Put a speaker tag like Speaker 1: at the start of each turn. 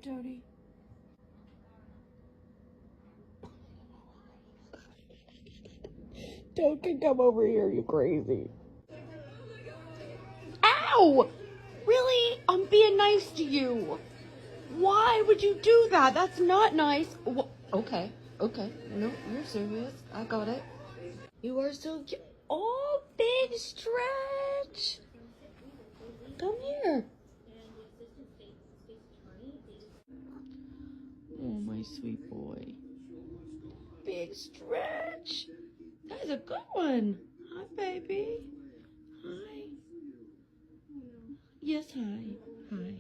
Speaker 1: Toadie. Toad can come over here, you crazy. Ow! Really? I'm being nice to you. Why would you do that? That's not nice. Okay. No, you're serious. I got it. You are so cute. Oh, big stretch. Come here. Oh, my sweet boy. Big stretch. That is a good one. Hi, baby. Hi. Yes, hi. Hi.